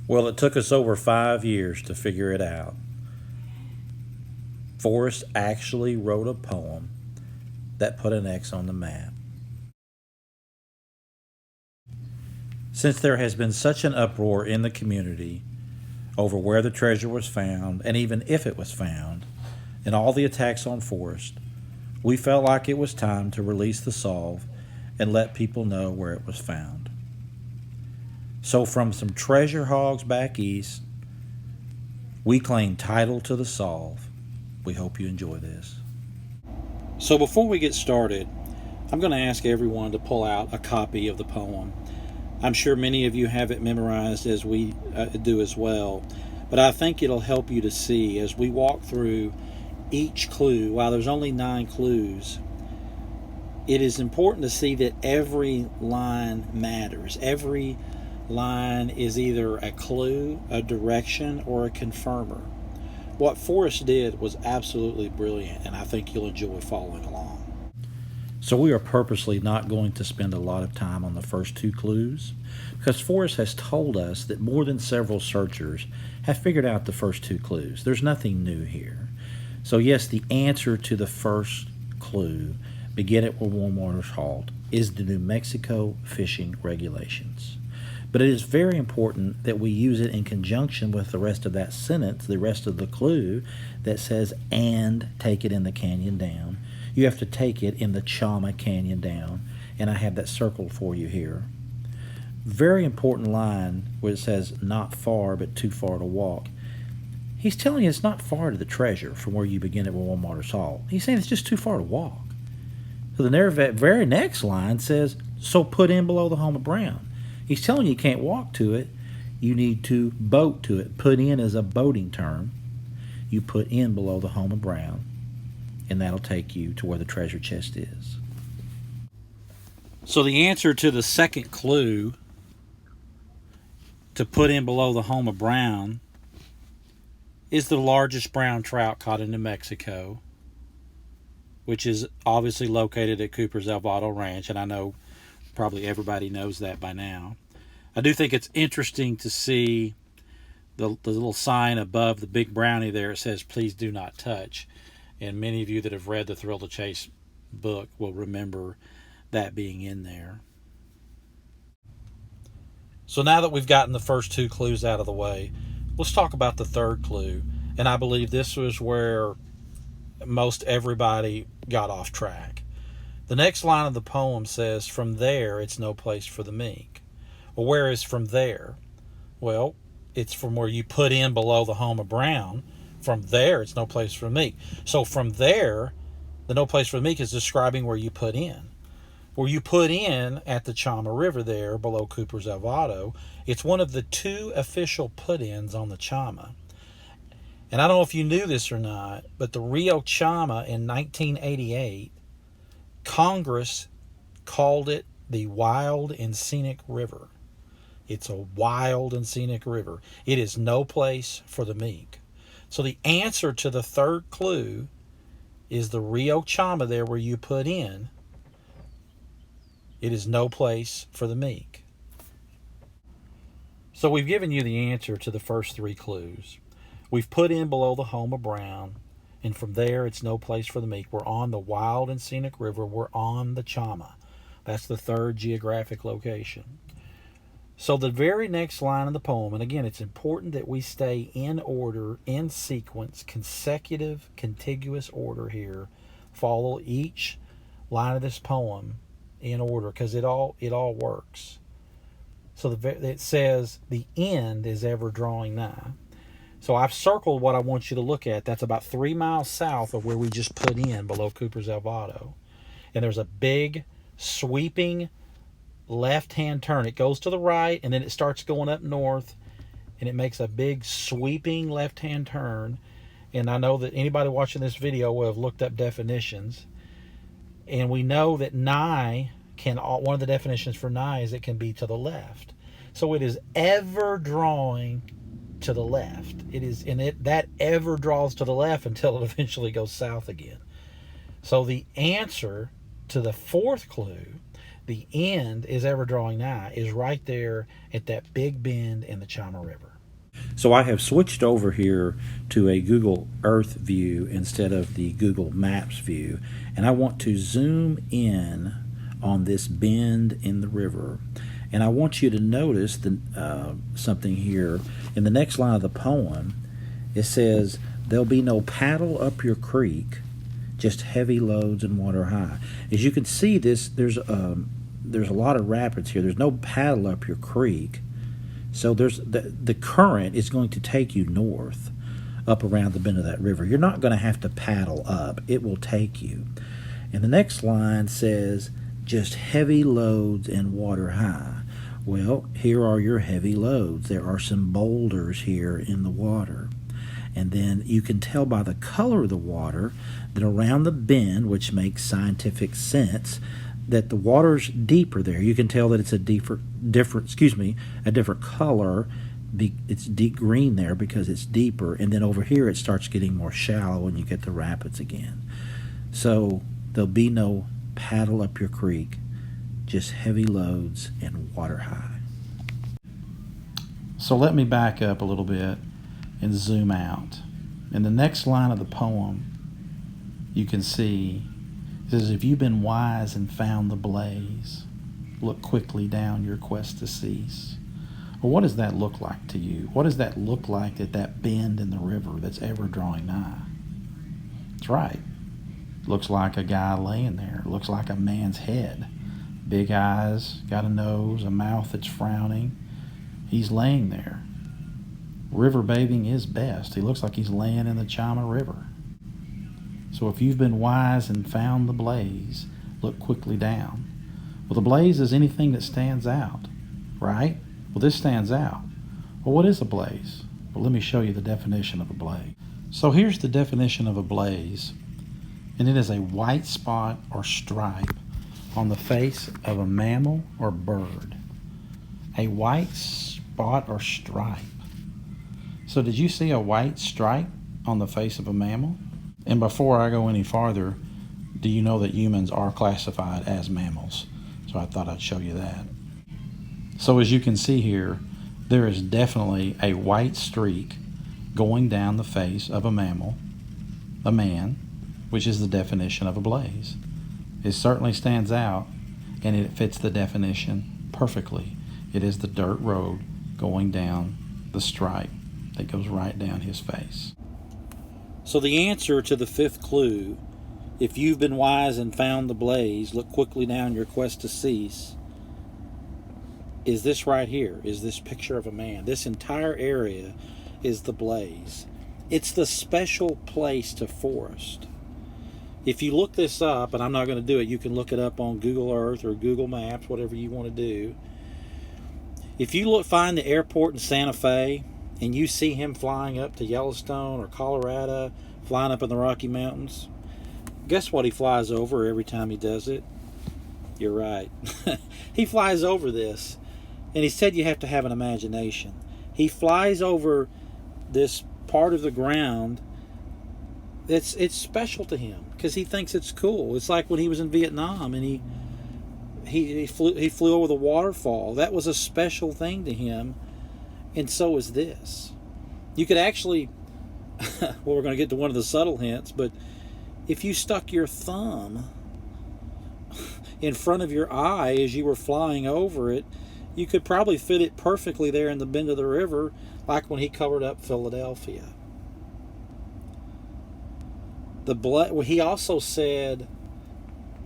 Well, it took us over 5 years to figure it out. Forrest actually wrote a poem that put an X on the map. Since there has been such an uproar in the community over where the treasure was found, and even if it was found, and all the attacks on Forrest, we felt like it was time to release the solve and let people know where it was found. So, from some treasure hogs back east, we claim title to the solve. We hope you enjoy this. So, before we get started, I'm going to ask everyone to pull out a copy of the poem. I'm sure many of you have it memorized as we do as well, but I think it'll help you to see as we walk through each clue. While there's only 9 clues, it is important to see that every line matters. Every line is either a clue, a direction, or a confirmer. What Forrest did was absolutely brilliant, and I think you'll enjoy following along. So we are purposely not going to spend a lot of time on the first 2 clues because Forrest has told us that more than several searchers have figured out the first 2 clues. There's nothing new here. So yes, the answer to the first clue, begin at where warm waters halt, is the New Mexico fishing regulations. But it is very important that we use it in conjunction with the rest of that sentence, the rest of the clue that says, and take it in the canyon down. You have to take it in the Chama Canyon down, and I have that circled for you here. Very important line where it says, not far, but too far to walk. He's telling you it's not far to the treasure from where you begin at warm waters halt. He's saying it's just too far to walk. So the very next line says, so put in below the home of Brown. He's telling you can't walk to it. You need to boat to it. Put in is a boating term. You put in below the home of Brown, and that'll take you to where the treasure chest is. So the answer to the second clue, to put in below the home of Brown, is the largest brown trout caught in New Mexico, which is obviously located at Cooper's Alvado Ranch, and I know probably everybody knows that by now. I do think it's interesting to see the little sign above the big brownie there. It says, please do not touch. And many of you that have read the Thrill to Chase book will remember that being in there. So now that we've gotten the first 2 clues out of the way, let's talk about the third clue. And I believe this was where most everybody got off track. The next line of the poem says, from there, it's no place for the meek. Well, where is from there? Well, it's from where you put in below the home of Brown. From there, it's no place for the meek. So from there, the no place for the meek is describing where you put in. Where you put in at the Chama River there below Cooper's Alvado, it's one of the 2 official put-ins on the Chama. And I don't know if you knew this or not, but the Rio Chama in 1988, Congress called it the Wild and Scenic River. It's a wild and scenic river. It is no place for the meek. So the answer to the third clue is the Rio Chama there where you put in. It is no place for the meek. So we've given you the answer to the first 3 clues. We've put in below the home of Brown, and from there it's no place for the meek. We're on the wild and scenic river. We're on the Chama. That's the 3rd geographic location. So the very next line of the poem, and again, it's important that we stay in order, in sequence, consecutive, contiguous order here. Follow each line of this poem in order because it all works. So it says, the end is ever drawing nigh. So I've circled what I want you to look at. That's about 3 miles south of where we just put in below Cooper's Alvado. And there's a big, sweeping left-hand turn. It goes to the right, and then it starts going up north, and it makes a big, sweeping left-hand turn. And I know that anybody watching this video will have looked up definitions. And we know that nigh one of the definitions for nigh is it can be to the left. So it is ever drawing to the left. It is, and that ever draws to the left until it eventually goes south again. So the answer to the 4th clue, the end is ever drawing nigh, is right there at that big bend in the Chama River. So I have switched over here to a Google Earth view instead of the Google Maps view, and I want to zoom in on this bend in the river. And I want you to notice something here. In the next line of the poem, it says, "There'll be no paddle up your creek, just heavy loads and water high." As you can see, there's a lot of rapids here. There's no paddle up your creek. So there's the current is going to take you north up around the bend of that river. You're not going to have to paddle up. It will take you. And the next line says, "just heavy loads and water high." Well, here are your heavy loads. There are some boulders here in the water. And then you can tell by the color of the water that around the bend, which makes scientific sense, that the water's deeper there. You can tell that it's a different color. It's deep green there because it's deeper, and then over here it starts getting more shallow when you get the rapids again. So there'll be no paddle up your creek, just heavy loads and water high. So let me back up a little bit and zoom out. In the next line of the poem, you can see it says, "If you've been wise and found the blaze, look quickly down your quest to cease." Well, what does that look like to you? What does that look like at that bend in the river that's ever drawing nigh? That's right. Looks like a guy laying there. Looks like a man's head. Big eyes, got a nose, a mouth that's frowning. He's laying there. River bathing is best. He looks like he's laying in the Chama River. So if you've been wise and found the blaze, look quickly down. Well, the blaze is anything that stands out, right? Well, this stands out. Well, what is a blaze? Well, let me show you the definition of a blaze. So here's the definition of a blaze, and it is a white spot or stripe on the face of a mammal or bird. A white spot or stripe. So did you see a white stripe on the face of a mammal? And before I go any farther, do you know that humans are classified as mammals? So I thought I'd show you that. So as you can see here, there is definitely a white streak going down the face of a mammal, a man, which is the definition of a blaze. It certainly stands out, and it fits the definition perfectly. It is the dirt road going down the stripe that goes right down his face. So the answer to the fifth clue, "If you've been wise and found the blaze, look quickly down your quest to cease," is this right here, is this picture of a man. This entire area is the blaze. It's the special place to Forrest. If you look this up, and I'm not going to do it, you can look it up on Google Earth or Google Maps, whatever you want to do. If you find the airport in Santa Fe, and you see him flying up to Yellowstone or Colorado, flying up in the Rocky Mountains, guess what he flies over every time he does it? You're right. He flies over this. And he said you have to have an imagination. He flies over this part of the ground it's special to him because he thinks it's cool. It's like when he was in Vietnam and he flew over the waterfall. That was a special thing to him. And so is this. You could actually, well, we're going to get to one of the subtle hints, but if you stuck your thumb in front of your eye as you were flying over it, you could probably fit it perfectly there in the bend of the river, like when he covered up Philadelphia. He also said,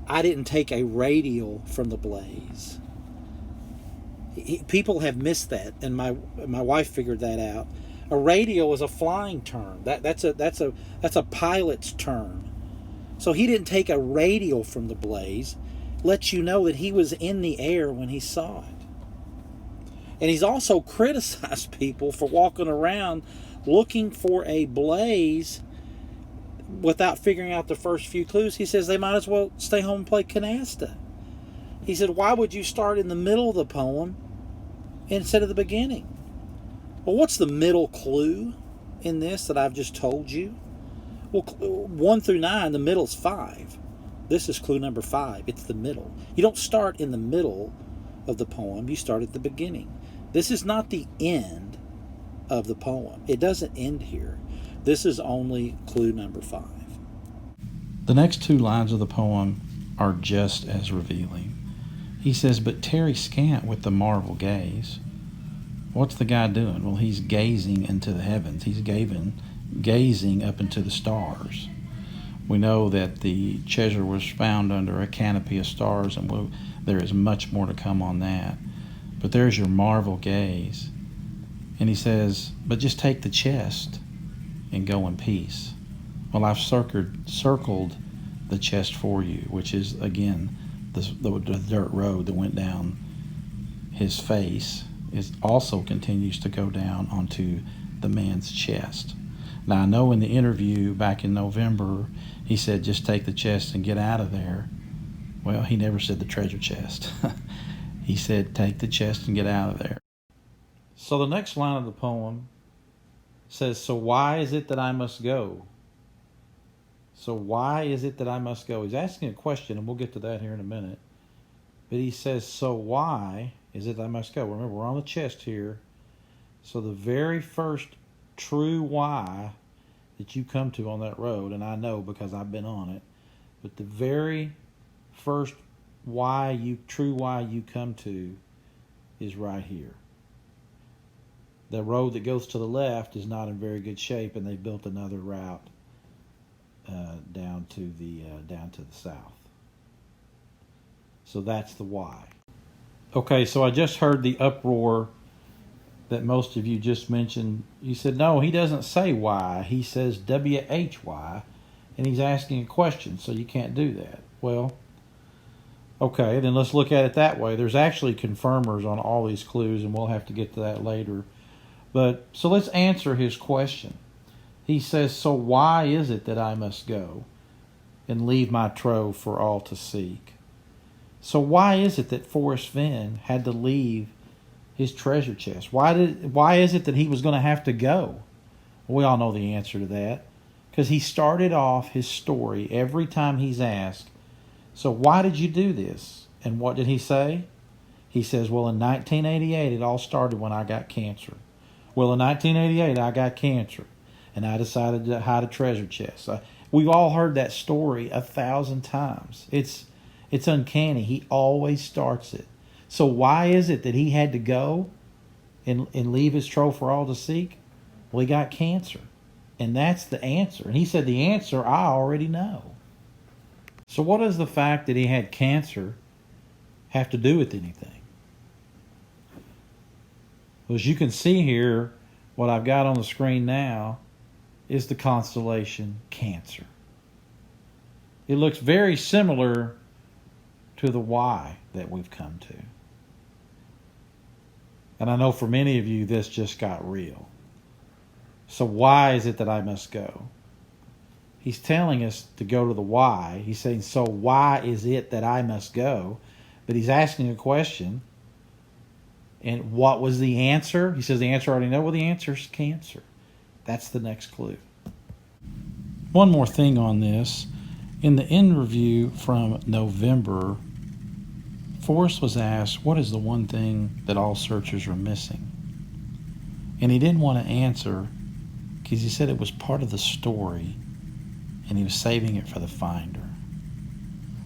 "I didn't take a radial from the blaze." People have missed that, and my wife figured that out. A radial is a flying term. That's a pilot's term. So he didn't take a radial from the blaze. Lets you know that he was in the air when he saw it. And he's also criticized people for walking around looking for a blaze without figuring out the first few clues. He says they might as well stay home and play canasta. He said, why would you start in the middle of the poem instead of the beginning? Well, what's the middle clue in this that I've just told you? Well, 1 through 9, the middle's 5. This is clue number 5. It's the middle. You don't start in the middle of the poem. You start at the beginning. This is not the end. of the poem. It doesn't end here. This is only clue number 5. The next 2 lines of the poem are just as revealing. He says, "But tarry scant with the marvel gaze." What's the guy doing? Well, he's gazing into the heavens. He's gazing up into the stars. We know that the treasure was found under a canopy of stars, and there is much more to come on that. But there's your marvel gaze. And he says, "But just take the chest and go in peace." Well, I've circled the chest for you, which is, again, the dirt road that went down his face. It also continues to go down onto the man's chest. Now, I know in the interview back in November, he said, "Just take the chest and get out of there." Well, he never said the treasure chest. He said, "Take the chest and get out of there." So the next line of the poem says, "So why is it that I must go?" So why is it that I must go? He's asking a question, and we'll get to that here in a minute. But he says, so why is it that I must go? Remember, we're on the chest here. So the very first true why that you come to on that road, and I know because I've been on it, but the very first true why you come to is right here. The road that goes to the left is not in very good shape, and they built another route down to the south. So that's the why. Okay, so I just heard the uproar that most of you just mentioned. You said, no, he doesn't say why. He says W-H-Y, and he's asking a question, so you can't do that. Well, okay, then let's look at it that way. There's actually confirmers on all these clues, and we'll have to get to that later. But so let's answer his question. He says, so why is it that I must go and leave my trove for all to seek? So why is it that Forrest Fenn had to leave his treasure chest? Why is it that he was going to have to go? We all know the answer to that. Because he started off his story every time he's asked, so why did you do this? And what did he say? He says, well, in 1988, it all started when I got cancer. Well, in 1988, I got cancer, and I decided to hide a treasure chest. We've all heard that story 1,000 times. It's uncanny. He always starts it. So why is it that he had to go and leave his trove for all to seek? Well, he got cancer, and that's the answer. And he said, the answer I already know. So what does the fact that he had cancer have to do with anything? Well, as you can see here, what I've got on the screen now is the constellation Cancer. It looks very similar to the why that we've come to. And I know for many of you, this just got real. So why is it that I must go? He's telling us to go to the why. He's saying, so why is it that I must go? But he's asking a question. And what was the answer? He says the answer I already know. Well, the answer is cancer. That's the next clue. One more thing on this. In the interview from November, Forrest was asked, what is the one thing that all searchers are missing? And he didn't want to answer because he said it was part of the story and he was saving it for the finder.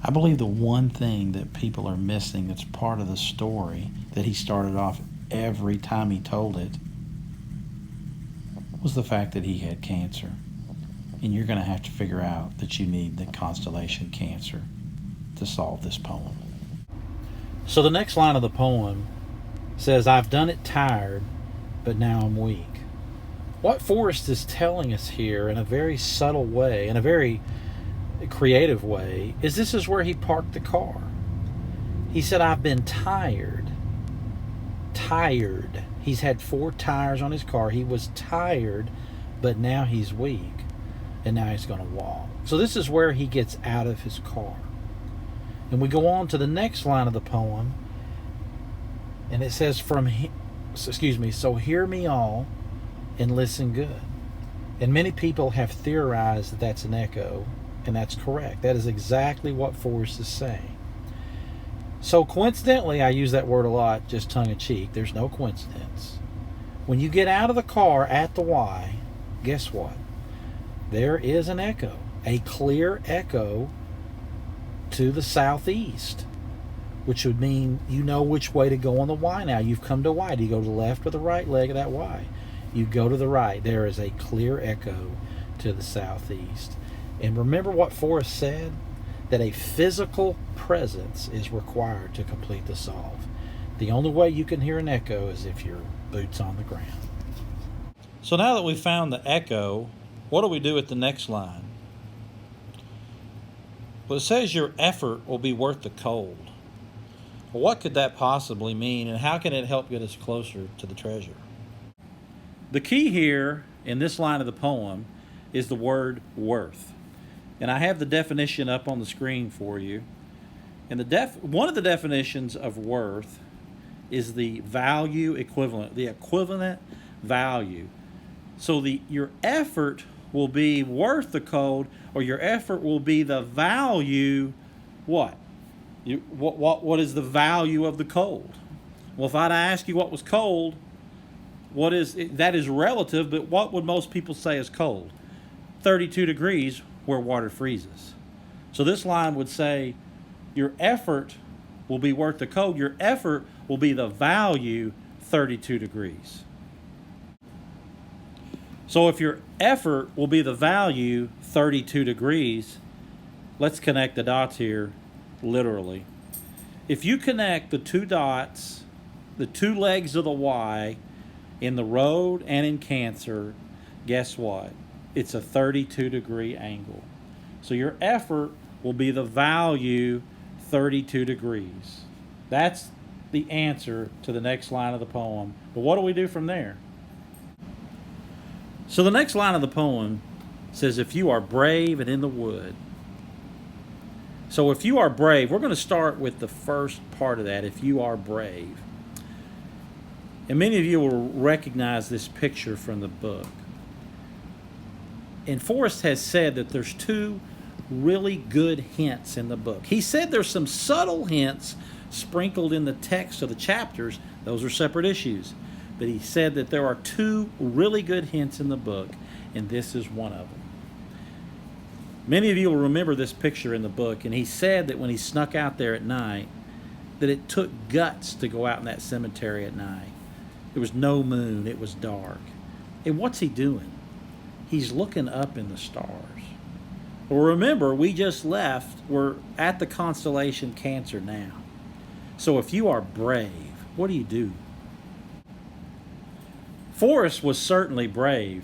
I believe the one thing that people are missing that's part of the story that he started off every time he told it was the fact that he had cancer. And you're going to have to figure out that you need the constellation Cancer to solve this poem. So the next line of the poem says, I've done it tired, but now I'm weak. What Forrest is telling us here in a very subtle way, in a very creative way, is this is where he parked the car. He said, I've been tired. He's had 4 tires on his car. He was tired, but now he's weak. And now he's going to walk. So this is where he gets out of his car. And we go on to the next line of the poem. And it says, so hear me all and listen good. And many people have theorized that that's an echo. And that's correct. That is exactly what Forrest is saying. So coincidentally, I use that word a lot, just tongue-in-cheek. There's no coincidence. When you get out of the car at the Y, guess what? There is an echo, a clear echo to the southeast, which would mean you know which way to go on the Y now. You've come to Y. Do you go to the left or the right leg of that Y? You go to the right. There is a clear echo to the southeast. And remember what Forrest said? That a physical presence is required to complete the solve. The only way you can hear an echo is if your boots on the ground. So now that we've found the echo, what do we do at the next line? Well, it says your effort will be worth the cold. Well, what could that possibly mean, and how can it help get us closer to the treasure? The key here in this line of the poem is the word worth. And I have the definition up on the screen for you. And one of the definitions of worth is the value equivalent, the equivalent value. So your effort will be worth the cold, or your effort will be the value, what? What is the value of the cold? Well, if I'd ask you what was cold, that is relative, but what would most people say is cold? 32 degrees where water freezes. So this line would say your effort will be worth the cold. Your effort will be the value 32 degrees. So if your effort will be the value 32 degrees, let's connect the dots here literally. If you connect the two dots, the two legs of the Y in the road and in Cancer, guess what? It's a 32 degree angle. So your effort will be the value 32 degrees. That's the answer to the next line of the poem. But what do we do from there? So the next line of the poem says, if you are brave and in the wood. So if you are brave, we're going to start with the first part of that, if you are brave. And many of you will recognize this picture from the book. And Forrest has said that there's two really good hints in the book. He said there's some subtle hints sprinkled in the text of the chapters. Those are separate issues. But he said that there are two really good hints in the book, and this is one of them. Many of you will remember this picture in the book, and he said that when he snuck out there at night, that it took guts to go out in that cemetery at night. There was no moon, it was dark. And what's he doing? He's looking up in the stars. Well, remember, we just left. We're at the constellation Cancer now. So if you are brave, what do? Forrest was certainly brave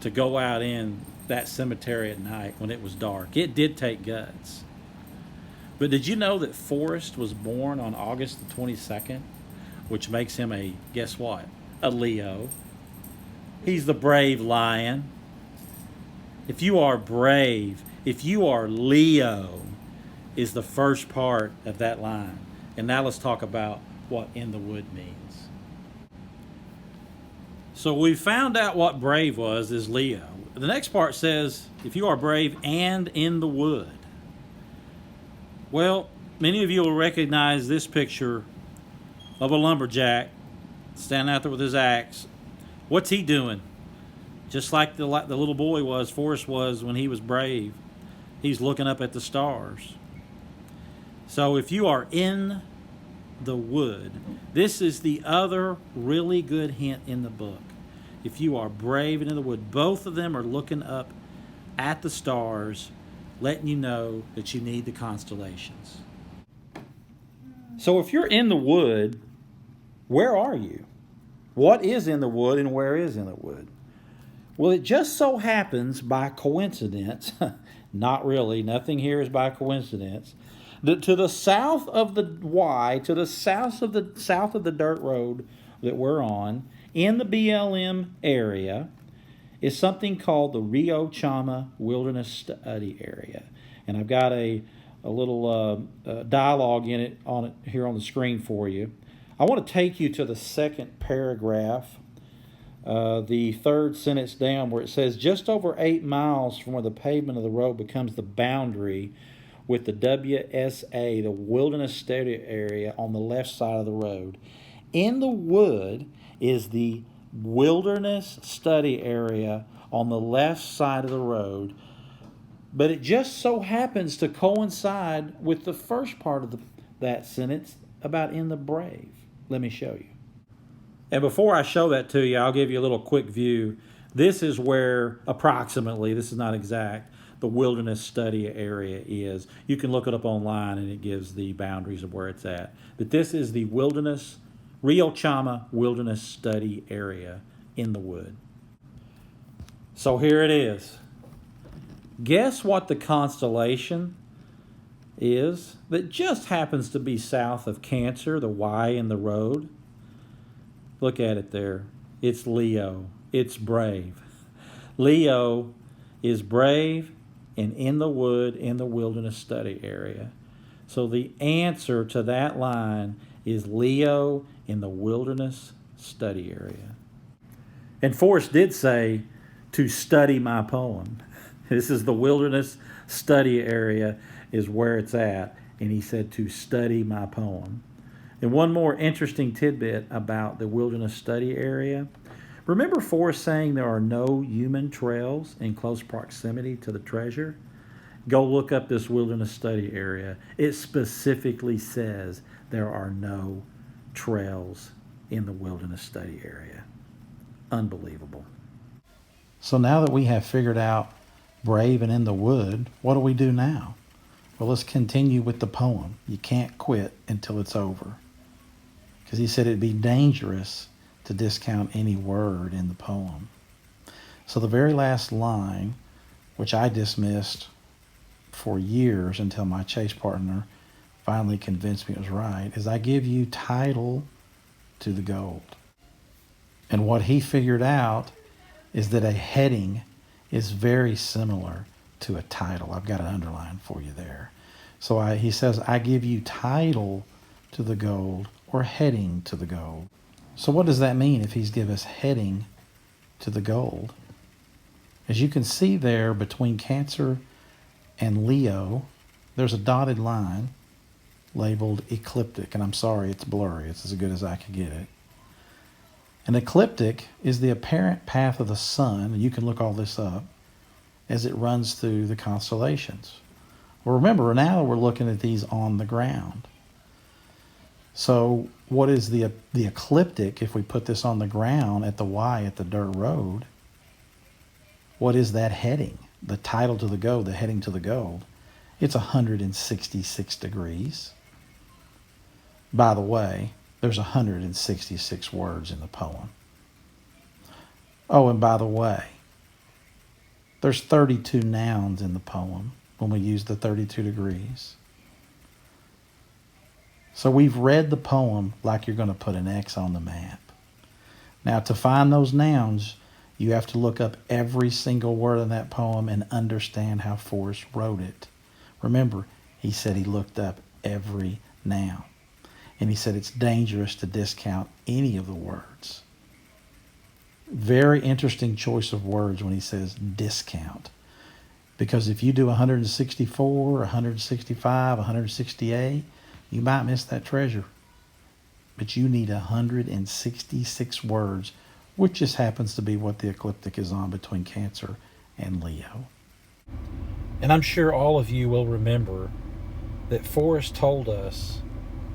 to go out in that cemetery at night when it was dark. It did take guts. But did you know that Forrest was born on August the 22nd, which makes him guess what? A Leo. He's the brave lion. If you are brave, if you are Leo, is the first part of that line. And now let's talk about what in the wood means. So we found out what brave is Leo. The next part says, if you are brave and in the wood. Well, many of you will recognize this picture of a lumberjack standing out there with his axe. What's he doing? Just like the little boy Forrest was when he was brave. He's looking up at the stars. So if you are in the wood, this is the other really good hint in the book. If you are brave and in the wood, both of them are looking up at the stars, letting you know that you need the constellations. So if you're in the wood, where are you? What is in the wood and where is in the wood? Well, it just so happens by coincidence, not really, nothing here is by coincidence, that to the south of the Y, to the south of the dirt road that we're on, in the BLM area, is something called the Rio Chama Wilderness Study Area. And I've got a little dialogue in it here on the screen for you. I want to take you to the second paragraph, the third sentence down, where it says, just over 8 miles from where the pavement of the road becomes the boundary with the WSA, the Wilderness Study Area, on the left side of the road. In the wood is the wilderness study area on the left side of the road, but it just so happens to coincide with the first part of that sentence about in the brave. Let me show you. And before I show that to you, I'll give you a little quick view. This is where approximately, this is not exact, the wilderness study area is. You can look it up online and it gives the boundaries of where it's at. But this is the Rio Chama Wilderness Study Area in the wood. So here it is. Guess what the constellation is that just happens to be south of Cancer, the Y in the road? Look at it there. It's Leo. It's brave. Leo is brave and in the wood in the wilderness study area. So the answer to that line is Leo in the wilderness study area. And Forrest did say to study my poem. This is the wilderness study area is where it's at. And he said to study my poem. And one more interesting tidbit about the wilderness study area. Remember Forrest saying there are no human trails in close proximity to the treasure? Go look up this wilderness study area. It specifically says there are no trails in the wilderness study area. Unbelievable. So now that we have figured out brave and in the wood, what do we do now? Well, let's continue with the poem. You can't quit until it's over. Because he said it'd be dangerous to discount any word in the poem. So the very last line, which I dismissed for years until my chase partner finally convinced me it was right, is I give you title to the gold. And what he figured out is that a heading is very similar to a title. I've got an underline for you there. So he says, I give you title to the gold or heading to the gold. So what does that mean if he's give us heading to the gold? As you can see there between Cancer and Leo, there's a dotted line labeled ecliptic. And I'm sorry, it's blurry. It's as good as I could get it. An ecliptic is the apparent path of the sun, and you can look all this up, as it runs through the constellations. Well, remember, now we're looking at these on the ground. So what is the ecliptic if we put this on the ground at the Y at the dirt road? What is that heading? The title to the gold, the heading to the gold. It's 166 degrees. By the way, there's 166 words in the poem. Oh, and by the way, there's 32 nouns in the poem when we use the 32 degrees. So we've read the poem like you're going to put an X on the map. Now, to find those nouns, you have to look up every single word in that poem and understand how Forrest wrote it. Remember, he said he looked up every noun. And he said it's dangerous to discount any of the words. Very interesting choice of words when he says discount. Because if you do 164, 165, 168, you might miss that treasure. But you need 166 words, which just happens to be what the ecliptic is on between Cancer and Leo. And I'm sure all of you will remember that Forrest told us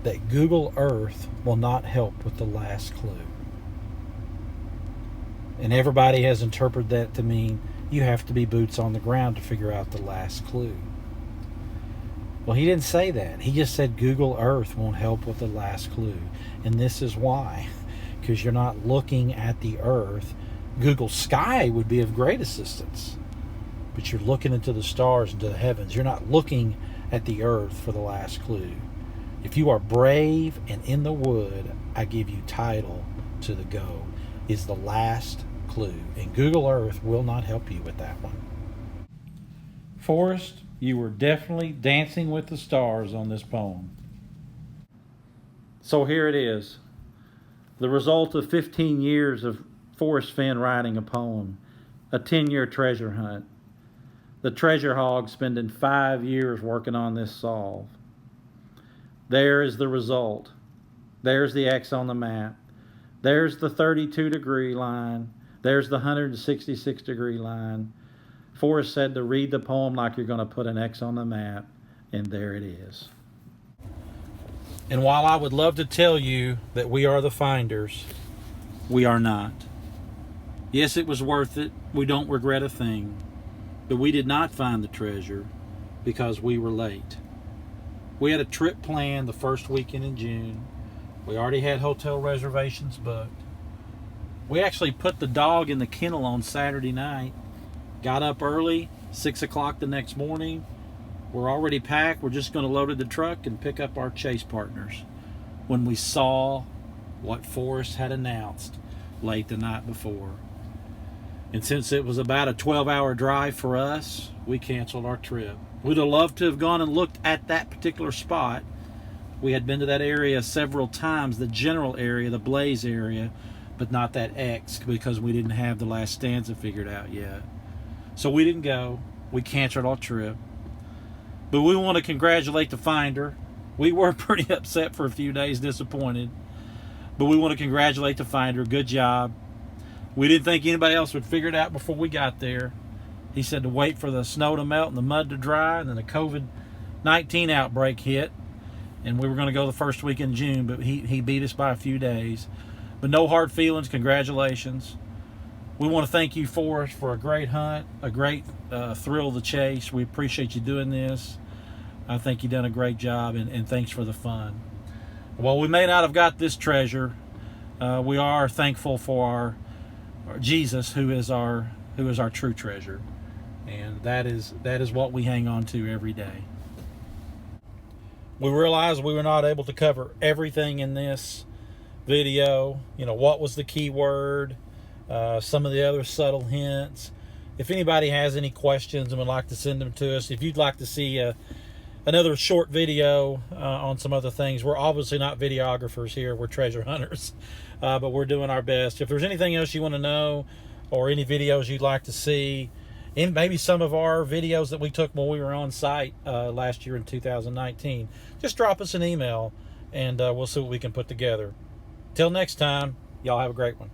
that Google Earth will not help with the last clue. And everybody has interpreted that to mean you have to be boots on the ground to figure out the last clue. Well, he didn't say that. He just said Google Earth won't help with the last clue. And this is why. Because you're not looking at the Earth. Google Sky would be of great assistance. But you're looking into the stars, into the heavens. You're not looking at the Earth for the last clue. If you are brave and in the wood, I give you title to the go, is the last clue. And Google Earth will not help you with that one. Forrest, you were definitely dancing with the stars on this poem. So here it is. The result of 15 years of Forrest Fenn writing a poem, a 10-year treasure hunt. The treasure hog spending 5 years working on this solve. There is the result. There's the X on the map. There's the 32-degree line. There's the 166-degree line. Forrest said to read the poem like you're going to put an X on the map, and there it is. And while I would love to tell you that we are the finders, we are not. Yes, it was worth it. We don't regret a thing. But we did not find the treasure because we were late. We had a trip planned the first weekend in June. We already had hotel reservations booked. We actually put the dog in the kennel on Saturday night. Got up early, 6 o'clock the next morning. We're already packed. We're just going to load the truck and pick up our chase partners when we saw what Forrest had announced late the night before. And since it was about a 12-hour drive for us, we canceled our trip. We'd have loved to have gone and looked at that particular spot. We had been to that area several times, the general area, the Blaze area, but not that X, because we didn't have the last stanza figured out yet. So we didn't go. We canceled our trip. But we want to congratulate the finder. We were pretty upset for a few days, disappointed. But we want to congratulate the finder. Good job. We didn't think anybody else would figure it out before we got there. He said to wait for the snow to melt and the mud to dry, and then the COVID-19 outbreak hit. And we were going to go the first week in June, but he beat us by a few days. But no hard feelings. Congratulations. We want to thank you, Forrest, for a great hunt, a great thrill of the chase. We appreciate you doing this. I think you've done a great job, and thanks for the fun. While we may not have got this treasure, we are thankful for our Jesus, who is our true treasure, and that is what we hang on to every day. We realized we were not able to cover everything in this video. You know, what was the key word? Some of the other subtle hints. If anybody has any questions and would like to send them to us, if you'd like to see another short video on some other things, we're obviously not videographers here, we're treasure hunters, but we're doing our best. If there's anything else you want to know, or any videos you'd like to see, and maybe some of our videos that we took when we were on site last year in 2019, just drop us an email and we'll see what we can put together. Till next time, y'all have a great one.